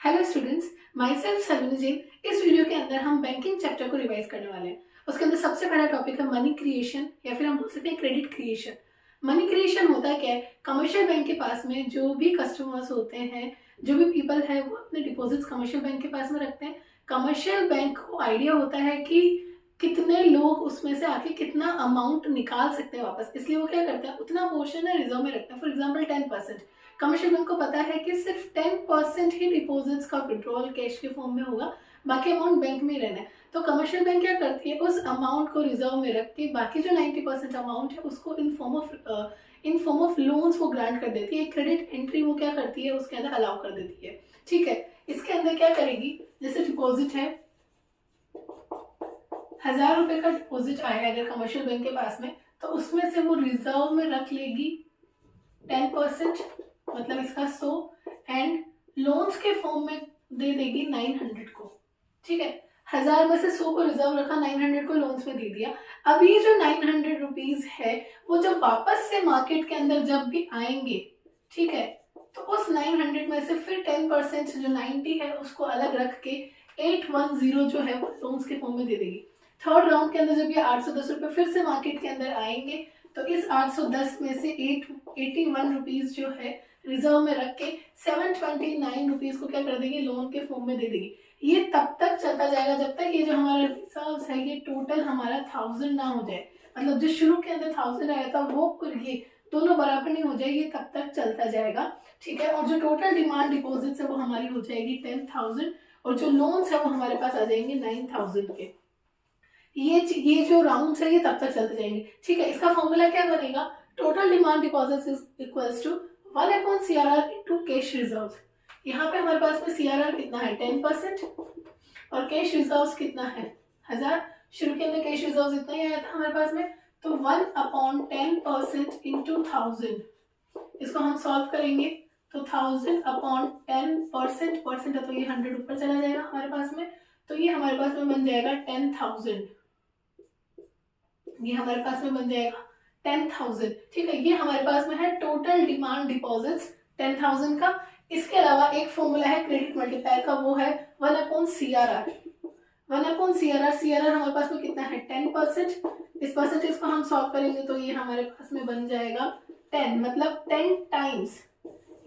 Hello students, my self सलोनी जैन। इस video के अंदर हम बैंकिंग चैप्टर को रिवाइज करने वाले हैं। उसके अंदर सबसे पहला टॉपिक है मनी क्रिएशन, या फिर हम बोल सकते हैं क्रेडिट क्रिएशन। मनी क्रिएशन होता क्या है? कमर्शियल बैंक के पास में जो भी कस्टमर्स होते हैं, जो भी पीपल है, वो अपने डिपॉजिट्स कमर्शियल बैंक के पास में रखते हैं। कमर्शियल बैंक को आइडिया होता है कि कितने लोग उसमें से आके कितना अमाउंट निकाल सकते हैं वापस, इसलिए वो क्या करते हैं, उतना पोर्शन है रिजर्व में रखते हैं। For example 10%। कमर्शियल बैंक को पता है कि सिर्फ 10% ही डिपॉजिट्स का विड्रॉल कैश के फॉर्म में होगा, बाकी अमाउंट बैंक में ही रहना है। तो कमर्शियल बैंक क्या करती है, उस अमाउंट को रिजर्व में रख के बाकी जो 90% अमाउंट है उसको इन फॉर्म ऑफ लोन्स वो ग्रांट कर देती है। क्रेडिट एंट्री वो क्या करती है, उसके अंदर अलाउ कर देती है। ठीक है, इसके अंदर क्या करेगी, जैसे डिपॉजिट है 1000 रुपए का डिपॉजिट आया है अगर कमर्शियल बैंक के पास में, तो उसमें से वो रिजर्व में रख लेगी 10%, मतलब इसका 100, एंड लोन्स के फॉर्म में दे देगी 900 को। ठीक है, 1000 में से 100 को रिजर्व रखा, 900 को लोन्स में दे दिया। अब ये जो 900 रुपीज है वो जब वापस से मार्केट के अंदर जब भी आएंगे, ठीक है, तो उस 900 में से फिर 10% जो 90 है उसको अलग रख के 810 जो है वो लोन्स के फॉर्म में दे देगी। थर्ड राउंड के अंदर जब ये 810 रुपये फिर से मार्केट के अंदर आएंगे, तो इस 810 में से 81 रुपीज जो है रिजर्व में रख के 729 रुपीज को क्या कर देगी, लोन के फॉर्म में दे देगी। ये तब तक चलता जाएगा जब तक ये जो हमारा रिजर्व है ये टोटल हमारा 1000 ना हो जाए, मतलब जो शुरू के अंदर 1000 आया था वो और ये दोनों बराबर नहीं हो जाए, ये तब तक चलता जाएगा। ठीक है, और जो टोटल डिमांड डिपॉजिट है वो हमारी हो जाएगी 10,000, और जो लोन्स है वो हमारे पास आ जाएंगे 9,000 के। ये जो राउंड है ये तब तक चलते जाएंगे। ठीक है, इसका फॉर्मूला क्या बनेगा, total demand deposit is equals to 1/CRR into cash reserve. यहाँ पे हमारे पास में CRR कितना है 10%, और कैश रिजर्व कितना है 1000। शुरू के अंदर कैश रिजर्व इतना ही आया था हमारे पास में, तो 1/10% इंटू 1000। इसको हम सॉल्व करेंगे तो 1000/10%, परसेंट है तो ये 100 ऊपर चला जाएगा हमारे पास में, तो ये हमारे पास में बन जाएगा 10,000। ये हमारे पास में बन जाएगा 10,000। ठीक है, ये हमारे पास में है टोटल डिमांड डिपॉजिट्स 10,000 का। इसके अलावा एक फॉर्मूला है क्रेडिट मल्टीप्लायर का, वो है 1/CRR। 1/CRR, CRR हमारे पास में कितना है 10%। इस परसेंटेज को हम सॉल्व करेंगे तो ये हमारे पास में बन जाएगा 10, मतलब 10 टाइम्स।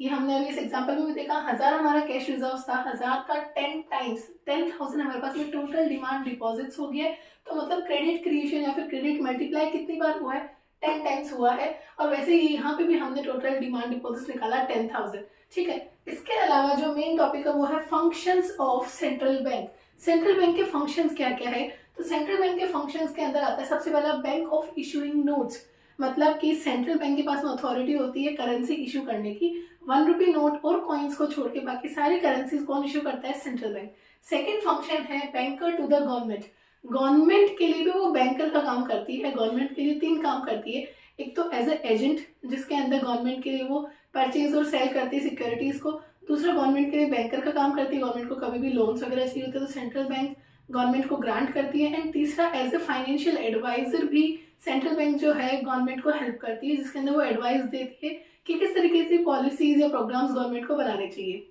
ये हमने अभी इस एग्जांपल में भी देखा, 1000 हमारा कैश रिजर्व था, 1000 का 10 टाइम्स 10,000 हमारे पास में टोटल डिमांड डिपॉजिट्स हो गया। तो मतलब क्रेडिट क्रिएशन या फिर क्रेडिट मल्टीप्लाई कितनी बार हुआ है, 10 टाइम्स हुआ है। और वैसे ही यहाँ पे भी हमने टोटल डिमांड डिपॉजिट्स निकाला 10,000। ठीक है, इसके अलावा जो मेन टॉपिक है वो है functions of central bank. Central bank के फंक्शंस क्या क्या है, तो सेंट्रल बैंक के फंक्शंस के अंदर आता है सबसे पहला बैंक ऑफ इशूइंग नोट्स, मतलब कि सेंट्रल बैंक के पास में अथॉरिटी होती है करेंसी इशू करने की। 1 रुपी नोट और कॉइन्स को छोड़ के बाकी सारी करेंसीज कौन इशू करता है, सेंट्रल बैंक। सेकेंड फंक्शन है banker to the government. Government के लिए भी वो बैंकर का काम करती है। गवर्नमेंट के लिए 3 काम करती है, एक तो एज ए एजेंट जिसके अंदर गवर्नमेंट के लिए वो परचेज और सेल करती है सिक्योरिटीज को। दूसरा गवर्नमेंट के लिए बैंकर का काम करती है, गवर्नमेंट को कभी भी लोन्स वगैरह चाहिए होते हैं तो सेंट्रल बैंक गवर्नमेंट को ग्रांट करती है। एंड तीसरा एज ए फाइनेंशियल एडवाइजर भी सेंट्रल बैंक जो है गवर्नमेंट को हेल्प करती है, जिसके अंदर वो एडवाइस देती है कि किस तरीके से पॉलिसीज या प्रोग्राम्स गवर्नमेंट को बनाने चाहिए।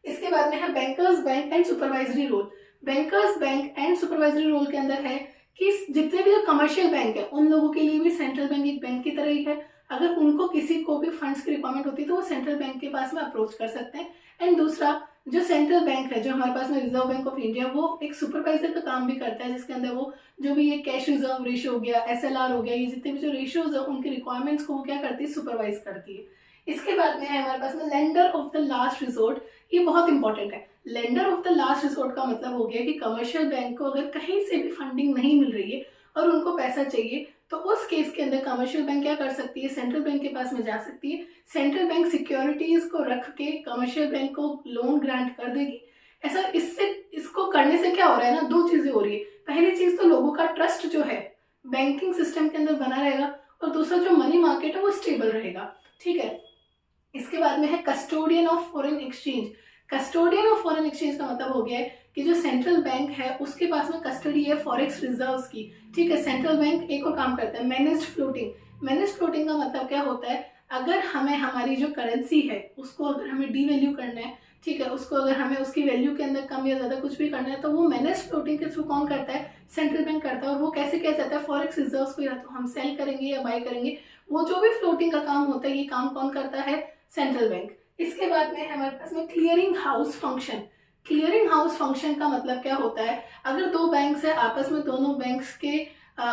इसके बाद में है bankers bank and supervisory role. Bankers bank and supervisory role के अंदर है कि जितने भी कमर्शियल बैंक है उन लोगों के लिए भी सेंट्रल बैंक एक बैंक की तरह ही है। अगर उनको किसी को भी फंड्स की रिक्वायरमेंट होती है तो वो सेंट्रल बैंक के पास में अप्रोच कर सकते हैं। एंड दूसरा जो सेंट्रल बैंक है जो हमारे पास में रिजर्व बैंक ऑफ इंडिया, वो एक सुपरवाइजर का काम भी करता है, जिसके अंदर वो जो भी ये कैश रिजर्व रेशियो हो गया, SLR हो गया, ये जितने भी जो रेशियोज है उनके रिक्वायरमेंट्स को वो क्या करती है, सुपरवाइज करती है। इसके बाद में है हमारे पास में lender of the last resort. ये बहुत इंपॉर्टेंट है। Lender of the last resort का मतलब हो गया कि कमर्शियल बैंक को अगर कहीं से भी फंडिंग नहीं मिल रही है और उनको पैसा चाहिए, तो उस केस के अंदर कमर्शियल बैंक क्या कर सकती है, सेंट्रल बैंक के पास में जा सकती है। सेंट्रल बैंक सिक्योरिटीज को रख के कमर्शियल बैंक को लोन ग्रांट कर देगी। ऐसा इसको करने से क्या हो रहा है ना, 2 चीजें हो रही है। पहली चीज तो लोगों का ट्रस्ट जो है बैंकिंग सिस्टम के अंदर बना रहेगा, और दूसरा जो मनी मार्केट है वो स्टेबल रहेगा। ठीक है, इसके बाद में है custodian of foreign exchange. Custodian of foreign exchange का मतलब हो गया है कि जो सेंट्रल बैंक है उसके पास में कस्टडी है फॉरेक्स रिजर्व्स की। ठीक है, सेंट्रल बैंक एक और काम करता है, मैनेज्ड फ्लोटिंग। मैनेज्ड फ्लोटिंग का मतलब क्या होता है, अगर हमें हमारी जो करेंसी है उसको अगर हमें डीवैल्यू करना है ठीक है, उसको अगर हमें उसकी वैल्यू के अंदर कम या ज़्यादा कुछ भी करना है तो वो मैनेज फ्लोटिंग के थ्रू कौन करता है, सेंट्रल बैंक करता है। और वो कैसे किया जाता है, फॉरेक्स रिजर्व्स को या तो हम सेल करेंगे या बाय करेंगे, वो जो भी फ्लोटिंग का काम होता है ये काम कौन करता है, सेंट्रल बैंक। इसके बाद में हमारे पास में clearing house function. Clearing house function का मतलब क्या होता है, अगर दो बैंक्स है आपस में, दोनों बैंक्स के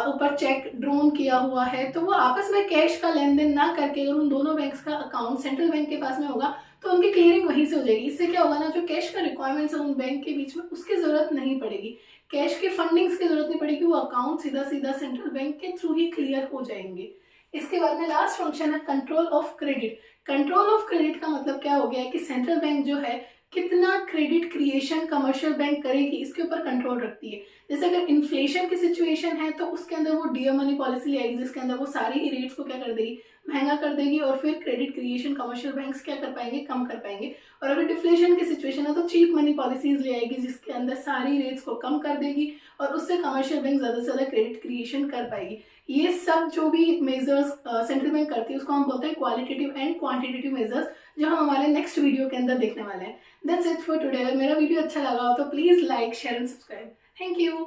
ऊपर चेक ड्रोन किया हुआ है, तो वो आपस में कैश का लेन देन ना करके अगर उन दोनों बैंक्स का अकाउंट सेंट्रल बैंक के पास में होगा तो उनकी क्लियरिंग वहीं से हो जाएगी। इससे क्या होगा ना, जो कैश का रिक्वायरमेंट्स है उन बैंक के बीच में उसकी जरूरत नहीं पड़ेगी, कैश की फंडिंग्स की जरूरत नहीं पड़ेगी, वो अकाउंट सीधा सीधा सेंट्रल बैंक के थ्रू ही क्लियर हो जाएंगे। इसके बाद में लास्ट फंक्शन है control of credit. Control of credit का मतलब क्या हो गया है कि सेंट्रल बैंक जो है कितना क्रेडिट क्रिएशन कमर्शियल बैंक करेगी इसके ऊपर कंट्रोल रखती है। जैसे अगर इन्फ्लेशन की सिचुएशन है तो उसके अंदर वो डियर मनी पॉलिसी ले आएगी जिसके अंदर वो सारी ही रेट्स को क्या कर देगी, महंगा कर देगी, और फिर क्रेडिट क्रिएशन कमर्शियल बैंक्स क्या कर पाएंगे, कम कर पाएंगे। और अगर डिफ्लेशन की सिचुएशन है तो चीप मनी पॉलिसीज ले आएगी जिसके अंदर सारी रेट्स को कम कर देगी और उससे कमर्शियल बैंक ज्यादा से ज्यादा क्रेडिट क्रिएशन कर पाएगी। ये सब जो भी मेजर्स सेंट्रल बैंक करती है उसको हम बोलते हैं क्वालिटेटिव एंड क्वांटिटेटिव मेजर्स, जो हम हमारे नेक्स्ट वीडियो के अंदर देखने वाले हैं। That's it for today. अगर मेरा वीडियो अच्छा लगा हो तो please like, share and subscribe. Thank you.